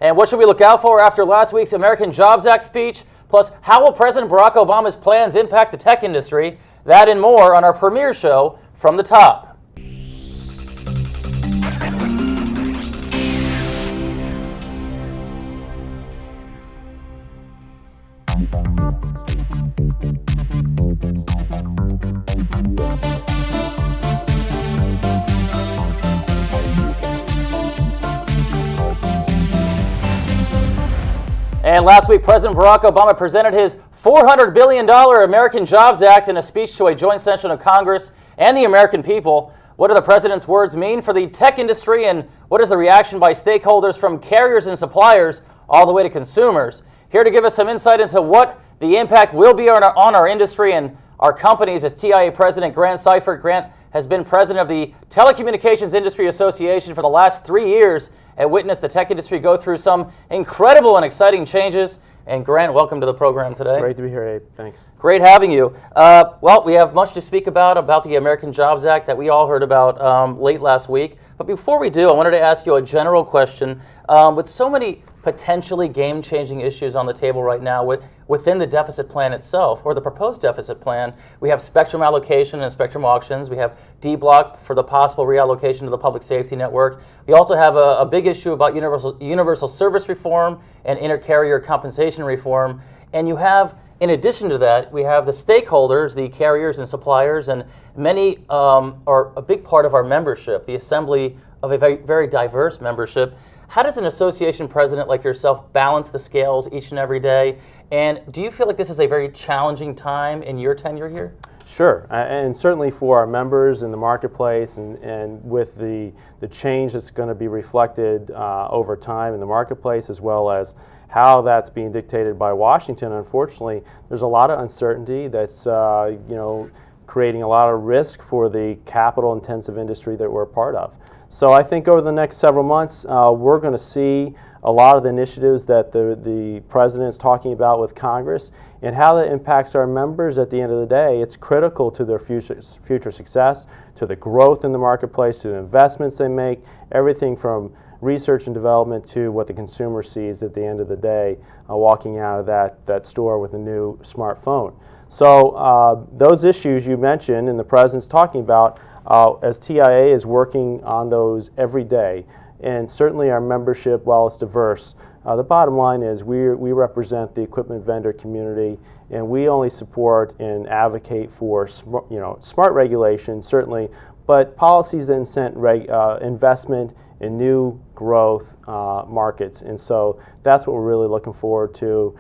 And what should we look out for after last week's American Jobs Act speech? Plus, how will President Barack Obama's plans impact the tech industry? That and more on our premiere show, From the Top. And last week, President Barack Obama presented his $400 billion American Jobs Act in a speech to a joint session of Congress and the American people. What do the president's words mean for the tech industry, and what is the reaction by stakeholders from carriers and suppliers all the way to consumers? Here to give us some insight into what the impact will be on our industry and our companies is TIA President Grant Seiffert. Grant has been president of the Telecommunications Industry Association for the last 3 years and witnessed the tech industry go through some incredible and exciting changes. And Grant, welcome to the program today. It's great to be here, Abe. Thanks. Great having you. Well, we have much to speak about the American Jobs Act that we all heard about late last week. But before we do, I wanted to ask you a general question. With so many potentially game-changing issues on the table right now within the deficit plan itself, or the proposed deficit plan, we have spectrum allocation and spectrum auctions. We have D-block for the possible reallocation to the public safety network. We also have a big issue about universal service reform and inter-carrier compensation reform. And you have, in addition to that, we have the stakeholders, the carriers and suppliers, and many are a big part of our membership, the assembly of a very, very diverse membership. How does an association president like yourself balance the scales each and every day? And do you feel like this is a very challenging time in your tenure here? Sure, and certainly for our members in the marketplace and with the change that's going to be reflected over time in the marketplace, as well as how that's being dictated by Washington. Unfortunately, there's a lot of uncertainty that's creating a lot of risk for the capital-intensive industry that we're a part of. So I think over the next several months, we're going to see a lot of the initiatives that the president's talking about with Congress and how that impacts our members at the end of the day. It's critical to their future success, to the growth in the marketplace, to the investments they make, everything from research and development to what the consumer sees at the end of the day, walking out of that store with a new smartphone. So those issues you mentioned and the president's talking about, as TIA is working on those every day, and certainly our membership, while it's diverse, the bottom line is we represent the equipment vendor community, and we only support and advocate for smart regulation, certainly, but policies that incent investment in new growth markets. And so that's what we're really looking forward to